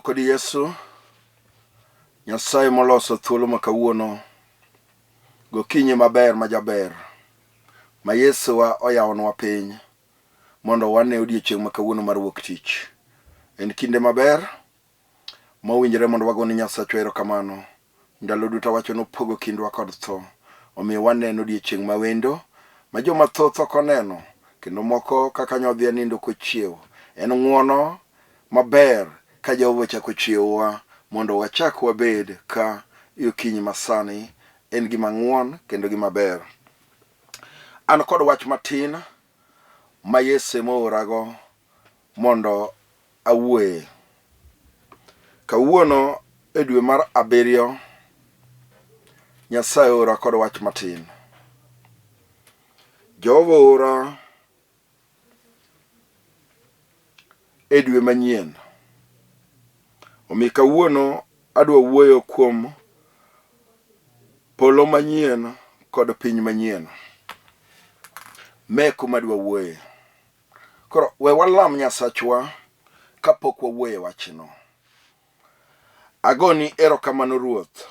kodi Yesu Nyasaye moloso thuolo makawuono gokinyi maber majaber ma Yesu wa oyawonwa piny mondo wane odiechieng' makawuono mar wuok tich. En kinde maber mowinjore mondo wagone Nyasaye erokamano. Ndalo duto wacho nopogo kindwa kod tho, omiyo waneno odiechieng' mawendo ma joma thoth ok oneno, kendo moko kaka nyodhi nindo kochiewo. En ng'wono maber ka Jehova chako chiewowa mondo wachak wabed ka okinyi masani. En gima ng'won kendo gima ber. An kod wach matin ma Yesu moorago mondo awuoye. Kawuono e dwe mar 7 Nyasaye ora kod wach matin. Jehova ora e dwe manyien. Omi kawuono adwa wuoyo kuom polo manyien kod piny manyien. Meko madwa wuoye. Koro we walam Nyasachwa kapok wawuoye wachno. Agoni erokamano Ruoth.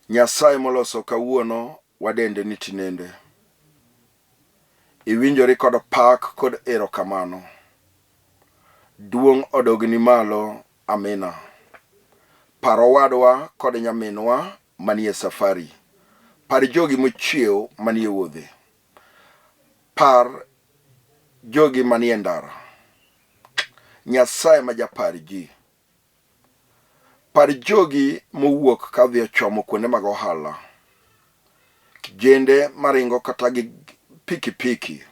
Nyasaye moloso kawuono wadende ni tinende. Iwinjori kod pak kod erokamano. Duong' odogni malo. Amina. Paro wadwa kod nyaminwa manie safari. Par jogi mochiew manie wuodhe. Par jogi manie ndara. Nyasaye majapar ji. Par jogi mowuok kadhi ochomo kuonde mag ohala. Kijende maringo kata gi pikipiki.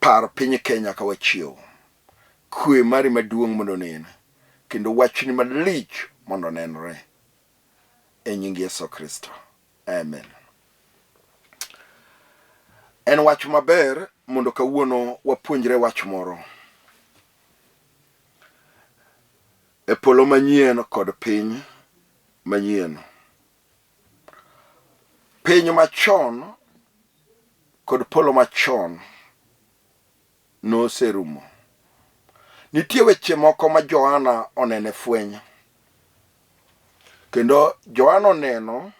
Par piny Kenya ka wachiew. Kwe mari maduong' mondo nen. Kendo wachni malich mondo nenre. E nying Yesu Kristo. Amen. En wach maber mondo kawuono wapuonjre wach moro. E polo manyien kod piny manyien. Piny machon kod polo machon noserumo. Nitie weche moko ma Johana onene fweny. Kendo Johana oneno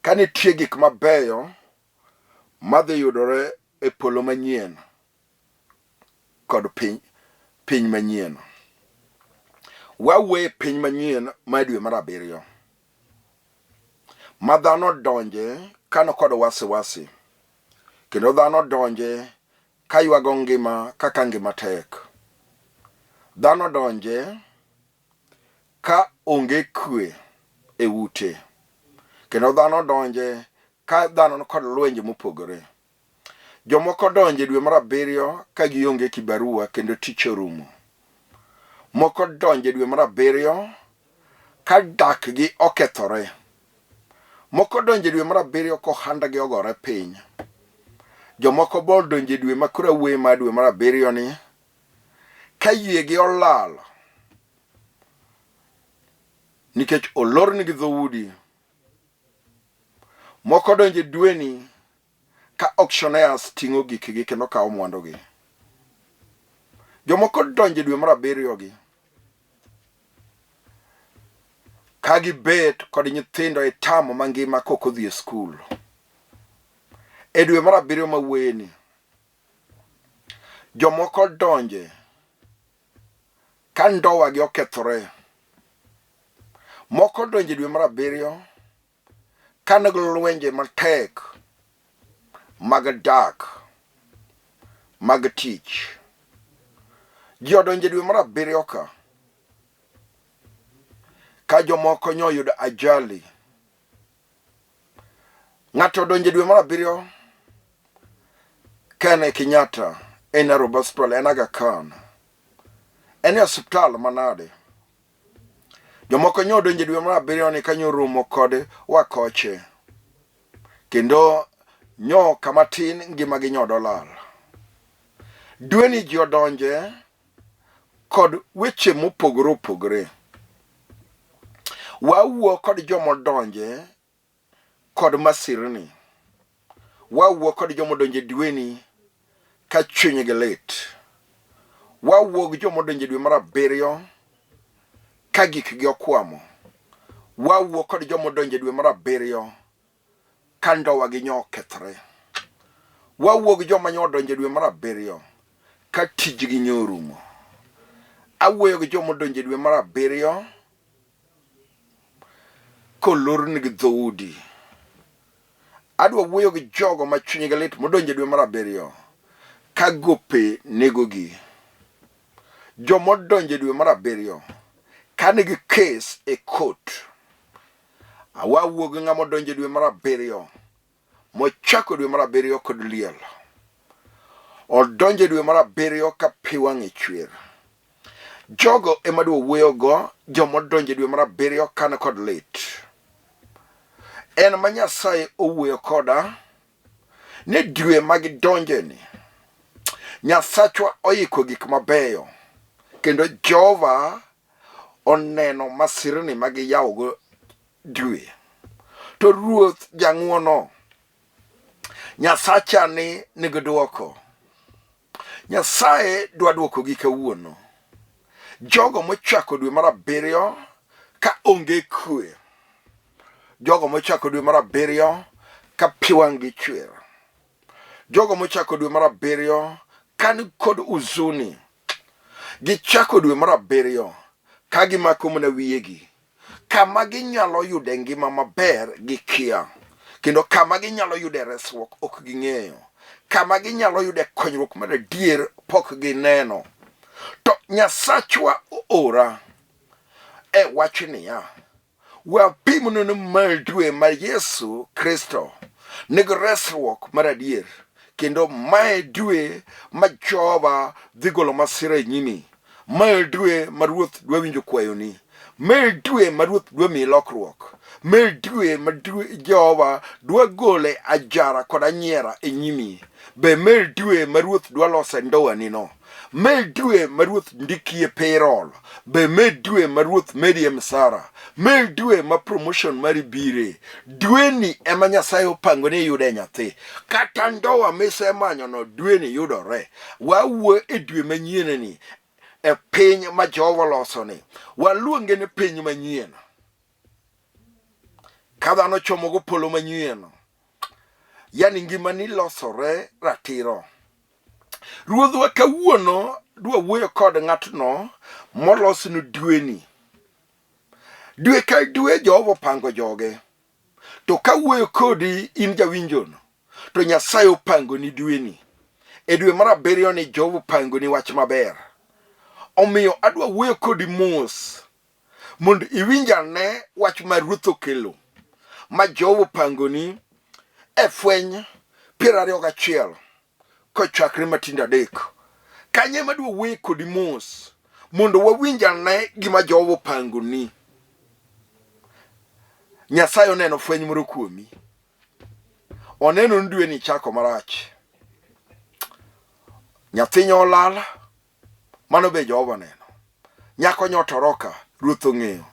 ka nitie gik mabeyo madhi yudore e polo manyien kod piny manyien. Wawe piny manyien ma dwe mar 7. Ma dhano donje kano kod wasiwasi. Kendo dhano donje ka ywago ngima kaka ngima tek. Dhano donje ka onge kwe e ute. Kendo dhano donje ka dhano kod lwenje mopogore. Jomoko donje dwe mar 7 ka gionge kibarua kendo tich orumo. Moko donje dwe mar 7 ka dak gi okethore. Moko donje dwe mar 7 ko handa gi ogore piny. Jomoko bol donje dwe makura wuoye ma dwe mar 7 ni ka yie gi olal. Nikech olor nigi dhoudi. Moko donje dweni ka auctioneers ting'o gikgi kendo kawo mwandugi. Jomoko donje dwe mar 7 gi ka gibet kod nyithindo e tamo mangima kok odhi e skul. E dwe mar 7 mawuoyeni. Jomoko donje ka ndowa gi okethore. Moko donje dwe mar 7 ka nigi lwenje matek mag dak, mag tich. Ji odonje dwe mar 7 ka jomoko nyoyudo ajali. Ng'ato donje dwe mar 7 ka en Kenyatta, en Nairobi Hospital, en Aga Khan. En hospital manade. Jomoko nyodonje dwe mar 7 ni ka nyorumo kod wakoche. Kendo nyo kamatin ngima gi nyodo lal. Dweni ji odonje kod weche mopogore opogore. Wawuo kod jomodonje kod masirni. Wawuo kod jomodonje dweni ka chunygi lit. wawuog jomodonjo dwe mar abiriyo ka gikgi okwamo. Wawuok kod jomodonjo dwe mar abiriyo ka ndowa gi nyo okethre. Wawuog joma nyodonjo dwe mar abiriyo ka tijgi nyorumo. Awuoyo gi jomodonjo dwe mar abiriyo kolorni gi dhoudi. Adwa wuoyo gi jogo ma chunygi lit modonjo dwe mar abiriyo ka gope negogi. Jomodonjo dwe mar abiriyo ka nigi kes e court. Awawuo gi ng'ama odonjo dwe mar abiriyo mochako dwe mar abiriyo kod liel. Odonjo dwe mar abiriyo ka pi wang'e chwer. Jogo ema dwa wuoyo go, jomodonjo dwe mar abiriyo kan kod lit. En ma Nyasaye owuoyo koda ne dwe magidonje ni. Nyasachwa oyiko gik mabeyo kendo Jehova oneno masirni magiyawogo dwe. To Ruoth jang'wono, Nyasacha ni nigi duoko. Nyasaye dwa duoko gi kawuono. Jogo mochako dwe mar abiriyo ka onge kwe. Jogo mochako dwe mar abiriyo ka pi wang'gi chwer. Jogo mochako dwe mar abiriyo kan kod uzuni. Gichako dwe mar abiriyo ka gimako mana wiyegi. Kama ginyalo yude ngima maber gikia. Kendo kama ginyalo yude resruok ok ging'eyo. Kama ginyalo yude konyruok mar adier pok gineno. To Nyasachwa ora e wach niya, wapimno mar dwe mar Yesu Kristo nigi resruok mar adier. Kendo mae dwe ma Jehova dhi golo masira e nyimi. Mae dwe ma Ruoth dwa winjo kwayoni. Mae dwe ma Ruoth dwa miyi lokruok. Mae dwe ma Jehova dwa gole ajara kod anyiera e nyimi. Be mae dwe ma Ruoth dwa lose ndowani no. Mae dwe ma Ruoth ndikie payroll. Be mae dwe ma Ruoth medie msara. Mae dwe ma promotion mari bire. Dweni ema Nyasaye opango ni yude nyathi. Kata ndowa misemanyo no dweni yudore. Wawuo e dwe manyien ni e piny ma Jehova loso ni. Waluonge ni piny manyien. Ka dhano chomogo polo manyien. Yani ngimani losore ratiro. Ruodhwa kawuono dwa wuoyo kod ng'atno molosno dweni. Dwe ka dwe Jehova pango joge. To ka wuoyo kodi in jawinjono, to Nyasaye opango ni dweni. E dwe mar abiriyo ni Jehova pango ni wach maber. Omiyo adwa wuoyo kodi mos mondo iwinjane wach ma Ruoth okelo. Ma Jehova pango ni e fweny 21 kochakre matindo 3. Kanye madwa wuoyo kodi mos mondo wawinjane gima Jehova pango ni. Nyasaye oneno fweny moro kuomi. Oneno dwe ni chako marach. Nyathinyo olal, mano be Jehova neno. Nyako nyotoroka, Ruoth ong'eyo.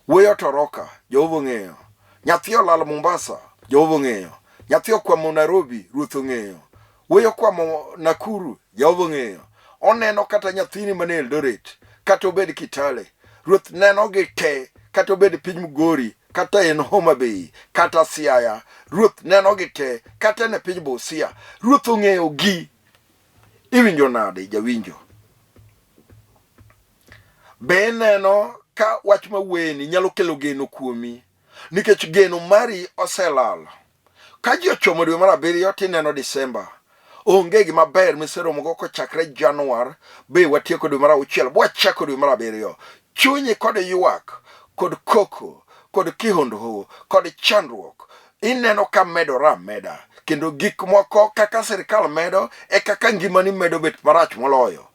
Wuoyo toroka, Jehova ong'eyo. Nyathi olal Mombasa, Jehova ong'eyo. Nyathi okwamo Nairobi, Ruoth ong'eyo. Wuoyo kwamo Nakuru, Jehova ong'eyo. Oneno kata nyathini mane Eldoret, kata obed Kitale. Ruoth neno gi te, kata obed piny Migori, kata en Homa Bay, kata Siaya. Ruoth neno gi te, kata ne piny Busia. Ruoth ong'eyo gi. Iwinjo nade jawinjo? Be neno ka wach mawuoyeni nyalo kelo geno kuomi. Nikech geno mari oselal. Ka ji ochomo dwe mar abiriyo tineno Disemba. Onge gima ber miseromogo kochakre Januar be watieko dwe mar 6 bwachako dwe mar abiriyo. Chunyi kod ywak, kod koko, kod kihondho, kod chandruok ineno ka medore ameda. Kendo gik moko kaka sirikal medo e kaka ngimani medo bet marach moloyo.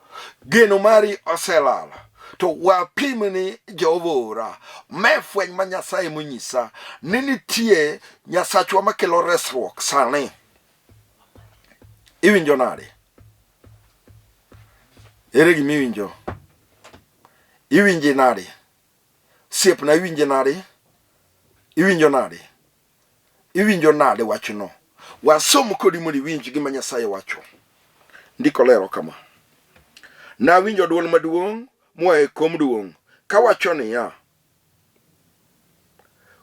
Geno mari oselal. To wapimni Jehova ora. Me fweny ma Nyasaye monyisa ni nitie Nyasachwa makelo resruok sani. Iwinjo nade? Ere gima iwinjo? Iwinji nade? Siepna iwinji nade? Iwinjo nade? Iwinjo nade wachno? Wasomo kodi mondo iwinj gima Nyasaye wacho. Ndiko lero kama. Na winjo dwol maduong' moa e kom duong' kawacho niya,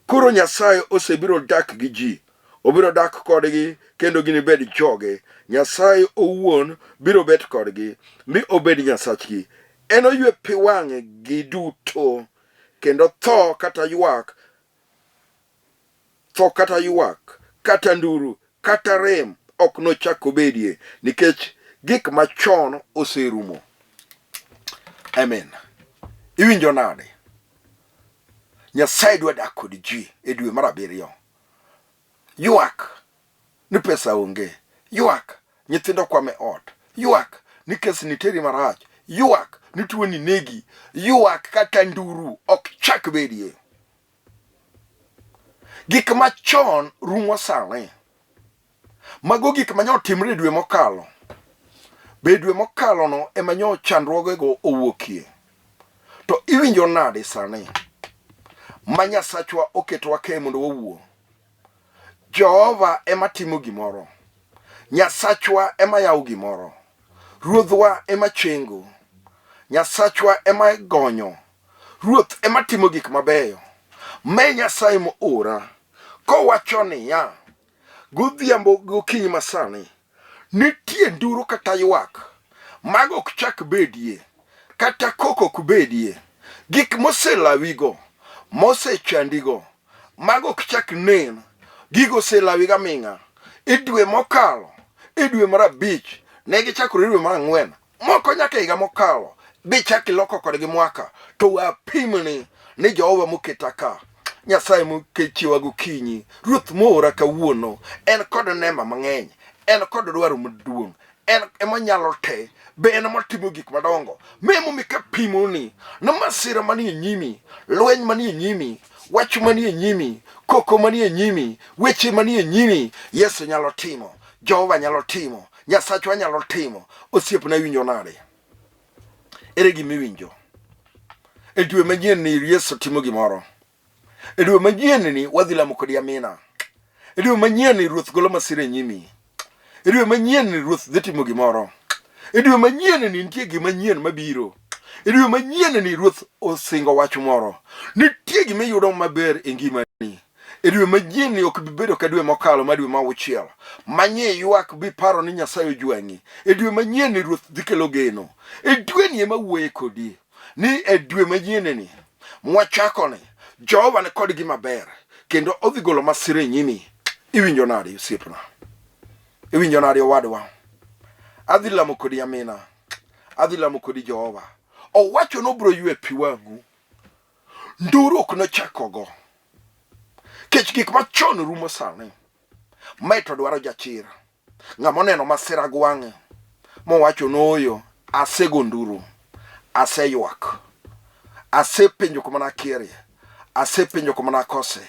koro Nyasaye osebiro dak gi ji, obiro dak kodgi kendo ginibed joge. Nyasaye owuon biro bet kodgi mi obed Nyasachgi. Enoywe pi wang'e gi duto, kendo tho kata ywak kata nduru kata rem ok nochak obedie, nikech gik machon oserumo. Amen. Iwinjo nade? Nyasaye dwa dak kod ji e dwe mar 7. Ywak ni pesa onge, ywak nyithindo kwame ot, ywak ni kes niteri marach, ywak ni tuo ni negi, ywak kata nduru ok chak bedie. Gik machon rumo sani. Mago gik manyo timre dwe mokalo. Be dwe mokalo no emanyo chandruogego owuokie. To iwinjo nade sani? Ma Nyasachwa oketwa kae mondo wawuo. Jehova ema timo gimoro. Nyasachwa ema yawo gimoro. Ruodhwa ema chengo. Nyasachwa ema gonyo. Ruoth ema timo gik mabeyo. Me Nyasaye moora kowacho niya, godhiambo gokinyi masani nitie nduru kata ywak mago ok chak bedie, kata koko ok bedie. Gik moselawigo, mosechandigo, mago ok chak nen. Gigo oselawiga ming'a. Idwe mokalo, idwe mar 5, negi chakore dwe mar 4, moko nyaka higa mokalo, bichak iloko kodgi mwaka. To wapimni ni Jehova moketa ka, Nyasaye mokechiwa gokinyi, Ruoth moora kawuono, en kod neema mang'eny, en kod dwaro maduong', en emonyalo te, be en motimo gik madongo. Memo mikapimoni na masira manie nyimi, lweny manie nyimi, wach manie nyimi, koko manie nyimi, weche manie nyimi, Yesu nyalo timo, Jehova nyalo timo, Nyasachwa nyalo timo. Osiepna winjo nade? Ere gimiwinjo? E dwe manyien ni Yesu timo gimoro. E dwe manyien ni wadhi lamo kodi amina. E dwe manyien ni Ruoth golo masira e nyimi. E dwe manyien ni Ruoth dhi timo gimoro. E dwe manyien ni nitie gima nyien mabiro. E dwe manyien ni Ruoth osingo wach moro. Nitie gima yudo maber e ngimani. E dwe manyien ni ok bibedo ka dwe mokalo ma dwe ma 6. Manye ywak bi paro ni Nyasaye ojwang'i. E dwe manyien ni Ruoth dhi kelo geno. E dwe ni ema wuoye kodi ni e dwe manyien ni mwachakone Jehova ne kod gima ber, kendo odhi golo masira e nyimi. Iwinjo nade osiepna? Iwinjo nade owadwa? Adhi lamo kodi amina. Adhi lamo kodi Jehova. Owacho nobro ywe pi wang'u. Nduru ok nochakogo. Kech gik machon rumo sani. Maito dwaro jachir. Ng'ama oneno masira gwang'e. Mowacho noyo, asego nduru. Aseywak. Asepenjo kuma nakirie. Asepenjo kuma nakose.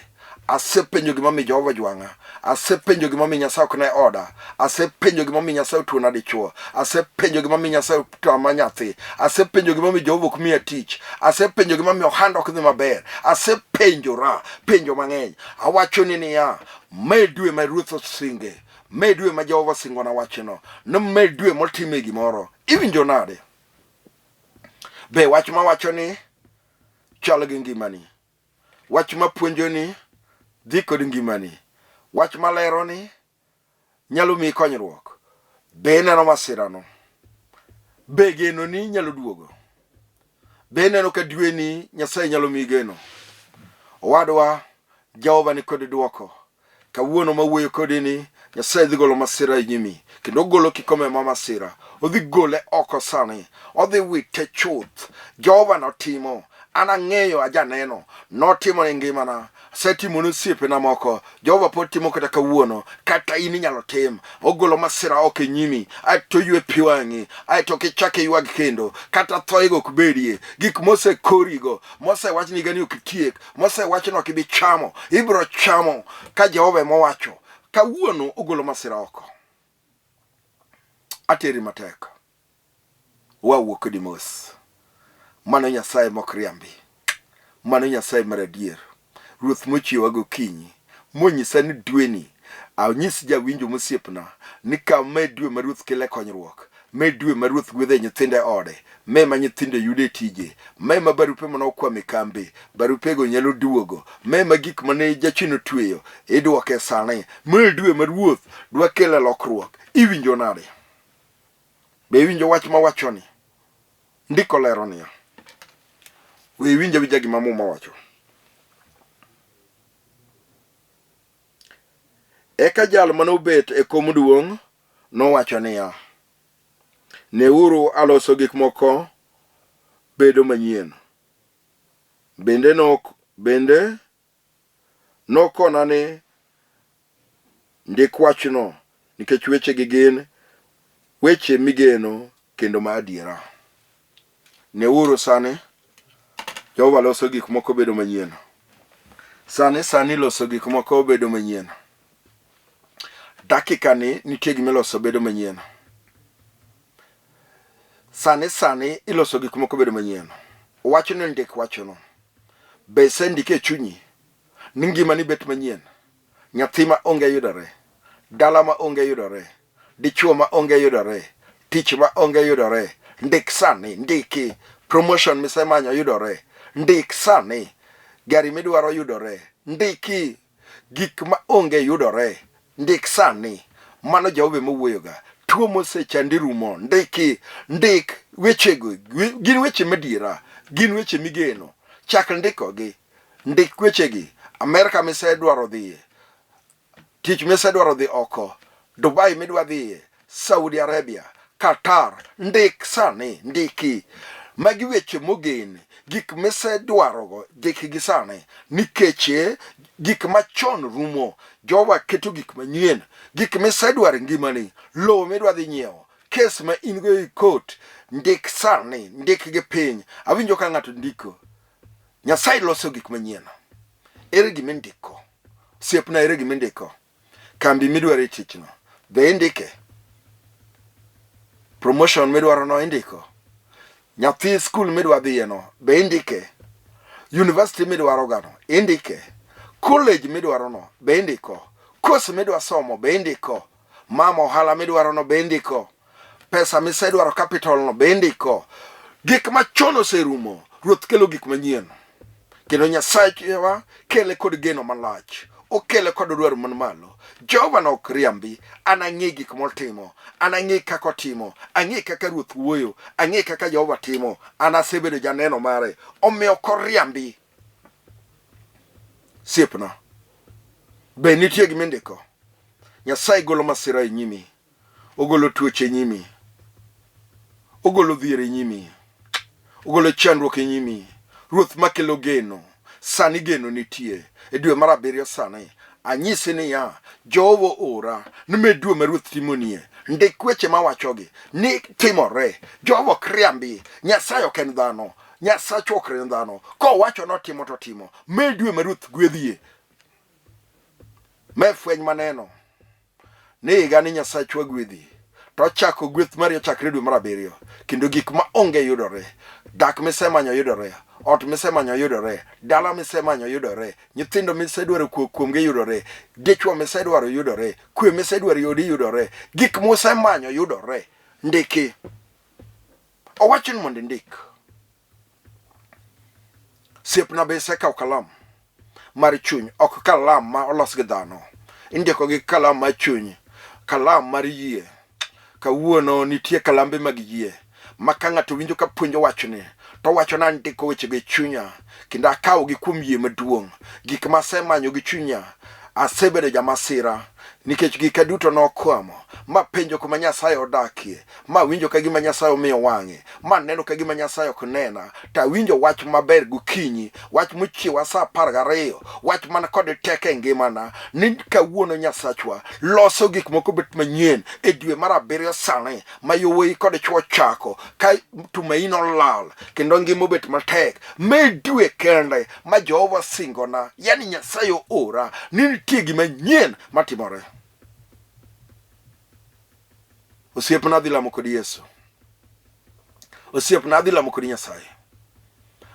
Asepenjo gima mi Jehova jwang'a. Asepenjo gima mi Nyasaye ok ne oda. Asepenjo gima mi Nyasaye tuona dichuo. Asepenjo gima mi Nyasaye tama nyathi. Asepenjo gima mi Jehova ok miya tich. Asepenjo gima mi ohanda ok dhi maber. Asepenjora penjo mang'eny. Awacho ni niya, medwe ma Ruoth osinge, medwe ma Jehova singona wachno, no medwe motime gimoro. Iwinjo nade? Be wach ma wacho ni chal gi ngimani. Wach ma puonjo ni dhi kod ngimani. Wach ma lero ni nyalo mi konyruok. Be neno masirano. Be geno ni nyalo duogo. Be neno ka dwe ni Nyasaye nyalo mi geno. Owadwa, Jehova ni kod duoko. Kawuono ma wuoyo kodi ni Nyasaye dhi golo masira e nyimi, kendo golo kikome ma masira. Odhi gole oko sani. Odhi wite chuth. Jehova notimo. An ang'eyo ajaneno. Notimo ne ngimana. Setimo nosiepe na moko. Jehova pod timo kata kawuono. Kata in inyalo tim. Ogolo masira oko e nyimi. Aeto ywe pi wang'i. Aeto kichake ywag kendo. Kata thoigo ok bedie. Gik mose korigo. Mose wach ni gani ok tiek. Mose wach no kibi chamo. Ibro chamo. Ka Jehova mowacho. Kawuono ogolo masira oko. Ateri matek. Wawuok kodi mos. Mano Nyasaye mokriambi. Mano Nyasaye maradier. Ruoth mochiewa gokinyi. Monyisa ni dweni. Anyis jawinjo mosiepna ni ka med dwe ma Ruoth kele konyruok. me dwe ma ruoth gwedhe nyithinde ode, me ma nyithinde yude tije, me ma barupe mano kwame kambe, barupego nyalo duogo, me ma gik mane jachino tweyo idwoke sane, me dwe ma ruoth dwa kelo lokruok. Iwinjo nade? Be iwinjo wach ma wachoni? Ndiko lero niya. We winja wija gima muma wacho. Eka jal manobet e kom duong' nowacho niya, neuru aloso gik moko bedo manyien. Bende nokona ni ndik wachno nikech weche gi gin weche migeno kendo ma adiera. Neuru sani Jehova loso gik moko bedo manyien. Sani loso gik moko bedo manyien. Dakika ni nitie gima loso bedo manyien. Sani iloso gik moko bedo manyien. Wachno ndik wachno. Be sendike chunyi ni ngima ni bet manyien. Nyathi ma onge yudore, dala ma onge yudore, dichuo ma onge yudore, tich ma onge yudore. Ndik sani, ndiki. Promotion misemanyo yudore. Ndik sani. Gari midwaro yudore. Ndiki. Gik ma onge yudore. Ndik sani. Mano Jehova mowuoyoga. Tuo mosechandi rumo. Ndiki. Ndik wechego. Gin weche madiera. Gin weche migeno. Chak ndikogi. Ndik wechegi. Amerika misedwaro dhiye. Tich misedwaro dhi oko. Dubai midwa dhiye. Saudi Arabia. Qatar. Ndik sani. Ndiki. Magi weche mogen. Gik misedwarogo. Ndik gi sani. Nikeche gik machon rumo. Jehova keto gik manyien. Gik misedwaro ngimani. Lowo midwa dhi nyiewo. Kes ma in go e court. Ndik sani. Ndik gi piny. Awinjo ka ng'ato ndiko. Nyasaye loso gik manyien. Ere gima indiko? Siepna, ere gima indiko? Kambi midwaro e tichno. Be indike? Promotion midwaro no indiko? Nyathi school midwa dhiye no. Be indike? University midwaro gano. Indike? College midwaro no. Be indiko? Course midwa somo. Be indiko? Mama ohala midwaro no. Be indiko? Pesa misedwaro capital no. Be indiko? Gik machon oserumo. Ruoth kelo gik manyien. Kendo Nyasaye wa kele kod geno malach. Okele kod dwaro man malo. Jehova no ok riambi. An ang'e gik motimo. An ang'e kaka otimo. Ang'e kaka ruoth wuoyo. Ang'e kaka Jehova timo. An asebedo janeno mare. Omiyo ok oriambi. Siepna. Be nitie gima indiko? Nyasaye golo masira e nyimi. Ogolo tuoche e nyimi. Ogolo dhier e nyimi. Ogolo chandruok e nyimi. Ruoth makelo geno. Sani geno nitie. E dwe mar 7 sani. Anyisi ni ya. Jehova ora. Nime dwe ma ruoth timonie. Ndik weche mawachogi. Ni timore. Jehova ok riambi. Nyasaye ok en dhano. Nyasaye ok en dhano. Ko wacho no timo to timo. Me dwe ma ruoth gwedhie. Me fweny maneno. Ni higa ni Nyasaye chwa gwedhi. To chako gweth mari chakre dwe mar 7. Kendo gik ma onge yudore. Dak misemanyo yudore. Ot misemanyo yudore. Dala misemanyo yudore. Nyithindo misedwaro kuomgi yudore. Dichwo misedwaro yudore. Kwe misedwaro yodi yudore. Gik misemanyo yudore. Ndiki. Owachni mondo ndik. Siepna be isekawo kalam mar chuny. Ok kalam ma olos gi dhano. Indiko gi kalam mar chuny. Kalam mar yie. Kawuono nitie kalambe mag yie. Ma ka ng'ato winjo ka puonjo wachni. To wacho na ndiko weche gi chunya. Kendo akawo gi kuom yie maduong'. Gik masemanyo gi chunya. Asebedo jamasira. Nikech gika duto nokwamo. Ma penjo kuma Nyasaye odakie. Ma winjo ka gima Nyasaye omiyo wang'e. Ma neno ka gima Nyasaye ok nena. Ta winjo wach maber gokinyi. Wach mochiewa sa 12. Wach man kod teke e ngimana. Ni kawuono Nyasachwa loso gik moko bet manyien e dwe mar 7 sani. Ma yowuoyi kod chwo chako. Ka tumaino lal. Kendo ngima bet matek. Me dwe kende ma Jehova singona. Yani Nyasaye ora. Ni nitie gima nyien matimore. Osiepna adhi lamo kod Yesu. Osiepna adhi lamo kod Nyasaye.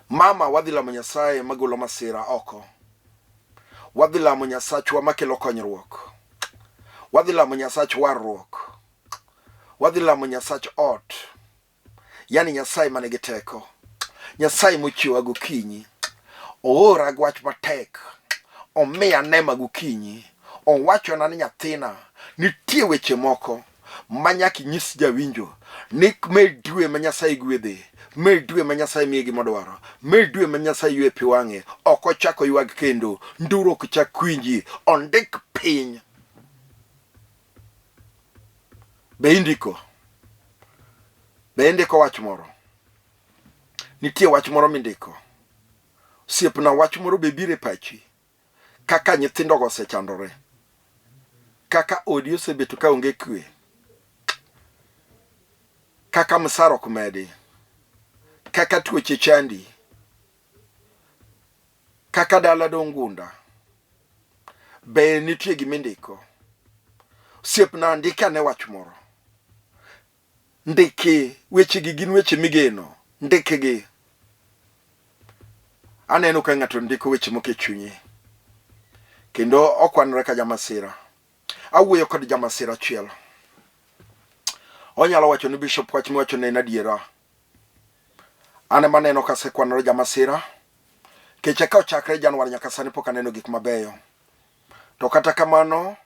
Mama wadhi lamo Nyasaye magolo masira oko. Wadhi lamo Nyasachwa makelo konyruok. Wadhi lamo Nyasach warruok. wadhi lamo Nyasach ot, yani Nyasaye manigi teko, Nyasaye mochiewa gokinyi, oora gi wach matek, omiya nema gokinyi, owachona ni nyathina, nitie weche moko ma nyaka inyis jawinjo, ni med dwe ma Nyasaye gwedhe, med dwe ma Nyasaye miye gima dwaro, med dwe ma Nyasaye ywe pi wang'e, ok ochako ywag kendo, nduru ok chak winji, ondik piny. Be indiko wach moro? Nitie wach moro mindiko. Osiepna, wach moro be biro e pachi, kaka nyithindogo osechandore, kaka odi osebeto ka onge kwe, kaka msara ok medi, kaka tuoche chandi, kaka dala dong gunda. Be nitie gimindiko? Osiepna, ndikane wach moro. Ndiki wechegi gin weche migeno, ndikigi. Aneno ka ng'ato ndiko weche moko e chunye, kendo okwanore ka jamasira. Awuoyo kod jamasira achiel. Onyalo wacho ni bishop wach miwacho ne en adiera. Ane maneno ka sekwanore jamasira, keche ka ochakre Januar nyaka sani pok aneno gik mabeyo. To kata kamano,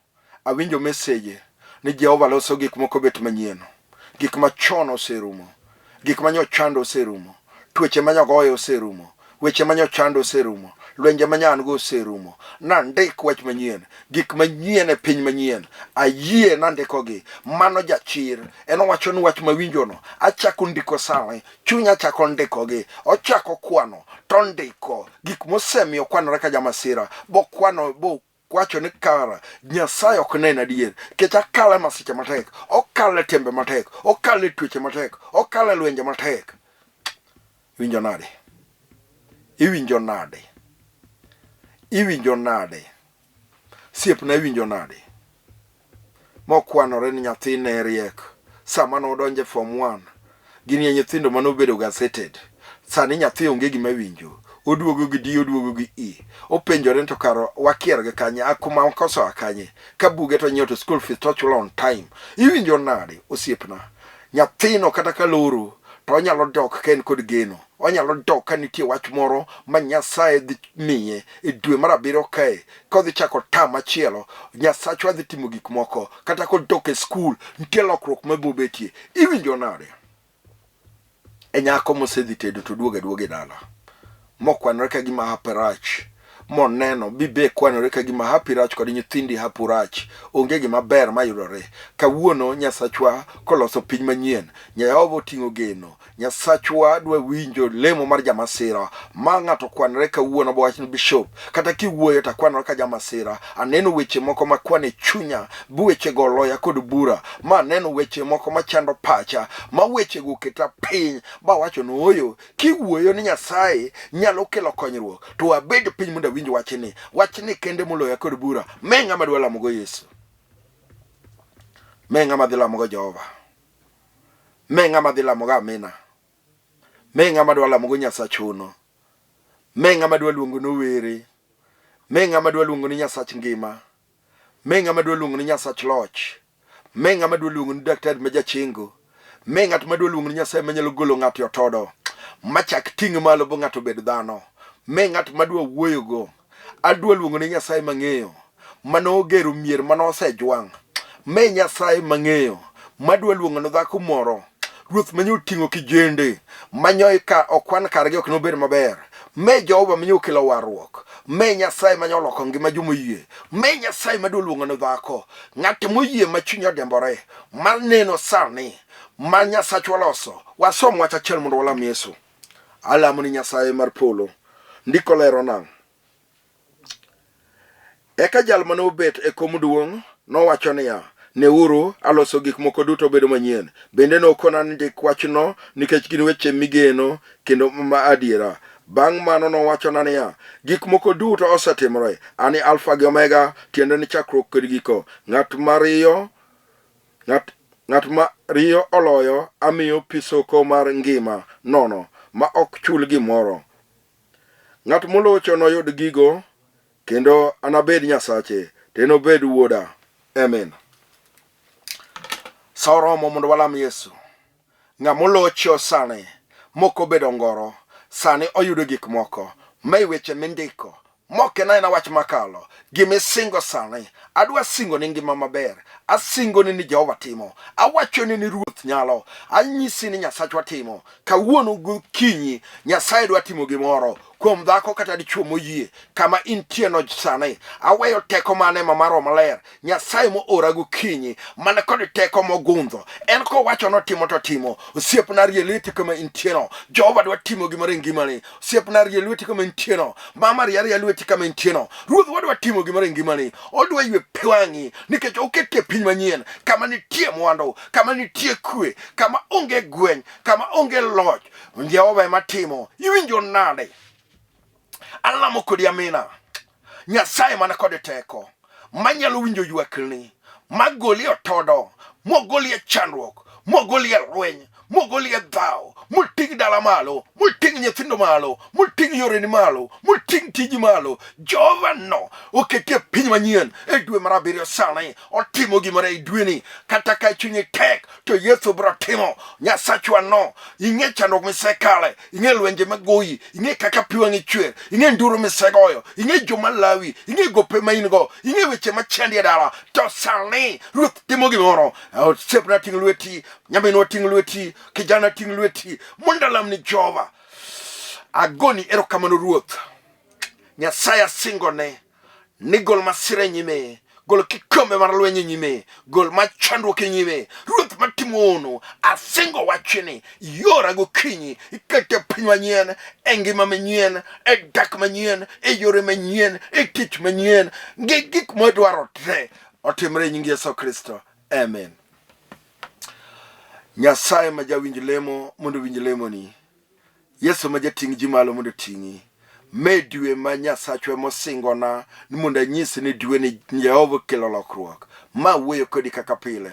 awinjo meseje ni Jehova loso gik moko bet manyien. Gik machon oserumo, gik manyochando oserumo, tuoche manyagoyo oserumo, weche manyochando oserumo, lwenje manyango oserumo. Nandik wach manyien, gik manyien e piny manyien. Ayie nandikogi, mano jachir. En owacho ni wach mawinjono, achako ndiko sani, chunya achako ndikogi, ochako kwano, to ndiko. Gik mosemiyo kwanore ka jamasira, bokwano wacho ni kara Nyasaye ok nen adier, kech akale masiche matek, okale tembe matek, okale tuoche matek, okale lwenje matek. Iwinjo nade? Iwinjo nade? Iwinjo nade? Siepna, iwinjo nade? Mokwanore ni nyathi ne riek, sama nodonje form 1, gini nyithindo manobedo gazeted. Sani nyathi onge gima winjo, oduogo gi D, oduogo gi E. Openjore to karo wakier gi kanye, akuma koso akanye, ka buge to nyieto school fees to chulo on time. Iwinjo nade osiepna? Nyathino kata ka loro to onyalo dok ken kod geno, onyalo dok ka nitie wach moro ma Nyasaye dhi miye e dwe mar 7 kae, kodhi chako tam machielo, Nyasachwa dhi timo gik moko, kata kodok e school nitie lokruok mabobetie. Iwinjo nade? E nyako mosedhi tedo to duoge dala, mokwanore ka gima haperach, moneno bibe kwanore ka gima hapirach kod nyithindi hapurach, onge gima ber mayudore. Kawuono Nyasachwa koloso piny manyien, Jehova oting'o geno, Nyasachwa dwa winjo lemo mar jamasira. Ma ng'ato kwanore kawuono bowach ni bishop, kata kiwuoyo ta kwanore ka jamasira. Aneno weche moko makwane chunya, buweche goloya kod bura, ma aneno weche moko machando pacha, ma weche guketa piny, ba wacho no oyo, kiwuoyo ni Nyasaye nyalo kelo konyruok, to abed piny mondo winjo wachni kende moloya kod bura. Menga madwa lamogo Yesu, menga madhi lamogo Jehova, menga madhi lamogo Amina, menga madwa lamogo Nyasach Hono, menga madwa luongo no were, menga madwa luongo ni Nyasach ngima, menga madwa luongo ni Nyasach loch, menga madwa luongo ni daktari ma jachengo, menga madwa luongo ni Nyasaye manyalo golo ng'ato e otodo, machak ting' malo bo ng'ato bed dhano. Ng'at madwa wuoyo go, adwa luongo ni Nyasaye mang'eyo, mano ogero mier mano osejwang'. Nyasaye mang'eyo, madwa luongo no dhako moro, ruoth manyo ting'o kijende, manyo ka okwan kargi ok nobed maber. Jehova manyo kelo warruok, Nyasaye manyo loko ngima jomoyie, Nyasaye madwa luongo no dhako, ng'at moyie ma chunya dembore, maneno sani, ma Nyasachwa loso. Wasom wach achiel mondo walam Yesu. Alamo ni Nyasaye mar polo, ndiko lero nang'. Eka jal manobet e kom duong' nowacho niya, neuru, aloso gik moko duto bedo manyien. Bende nokona ndik wachno nikech gin weche migeno kendo ma adiera. Bang' mano nowachona niya, gik moko duto osetimore. Ani Alfa gi Omega, tiende ni chakruok kod giko. Ng'at ma riyo oloyo amiyo pisoko mar ngima nono, ma ok chul gimoro. Ng'at molocho noyud gigo, kendo anabed Nyasache, tenobed wuoda. Amen. Sauromo mondo walam Yesu. Ng'amolocho sani moko bedo ngoro sani oyudo gik moko mai weche mindiko moke na wach makalo gimisingo sani adwa singo ni ngima maber asingo ni Jehova timo awacho ni Ruoth nyalo anyisi ni Nyasachwa timo kawuono gokinyi Nyasaye dwa timo gimoro kuom dhako kata dichuo moyie kama intie no sani aweyo teko mane mamaro maler Nyasaye mo ora gokinyi mane kod teko mogundho en ko wacho no timo to timo osiepna rieliti kama intie no Jehova dwa timo gimoro ngimani osiepna rieliti kama intie no mama rieliti kama intie no Ruoth wadwa timo gimoro ngimani odwa ywe pwangi nikech okete piny manyien kama nitie mwando kama nitie kwe kama onge gweny kama onge loch Jehova ema timo iwinjo nade alamo kodi amina Nyasaye mana kod teko manyalo winjo ywakni magoli otodo mogoli chandruok mogoli lweny mogoli dhao multing dala malo multing nyithindo malo multing yoreni malo multing tiji malo Jehova no okete piny manyien e dwe mar 7 sani otimo gimoro e dweni kata ka chunye tek to Yesu bro timo Nyasachwa no ing'e chandruok misekale ing'e lwenje magoyi ing'e kaka piwangi chwer ing'e nduru misegoyo ing'e joma lawi ing'e gope maingo ing'e weche machandi dala to sani Ruoth timo gimoro sepna ting lweti nyaminwa ting lweti kijana ting lweti mondalam ni Jehova agoni erokamano Ruoth Nyasaye singone ni gol masire nyime gol kikombe mar lwenye nyime gol machandruok nyime Ruoth matimo ono asingo wachini yora gokinyi ikete piny manyien e ngima manyien e dak manyien e yore manyien e tich manyien gik modwaro te otimre nyingi Yesu Kristo amen. Nyasaye majawinj lemo mondo winj lemo ni Yesu majating ji malo mondo tingi medwe ma Nyasachwa mosingona ni mondo nyisi ni dwe ni Jehova kelo lokruok ma wuoyo kodi kaka pile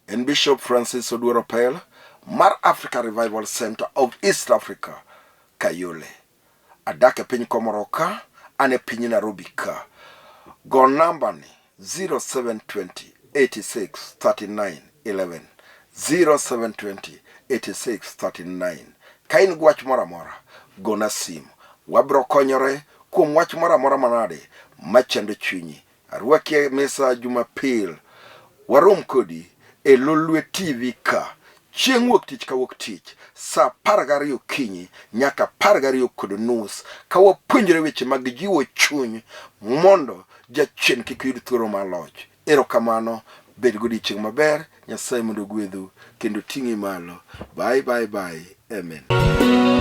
en Bishop Francis Opell mar Africa Revival Center of East Africa Kayole adake piny Komoroka ane piny Nairobi ka go namba ni 0720 86 39 11 0720 86 39 kain gwach mora gona simu wabro konyore kuom wach mora manade machando chunyi arwake mesa Jumapil warom kodi e Lolwe TV ka chieng' wuok tich ka wuok tich sa 12 kinyi nyaka 12:30 ka wapuonjore weche mag jiwo chuny mondo jachien kik yud thuolo maloch erokamano bed godiochieng' maber Nyasaye mondo gwedhu kendo ting'i malo bye amen.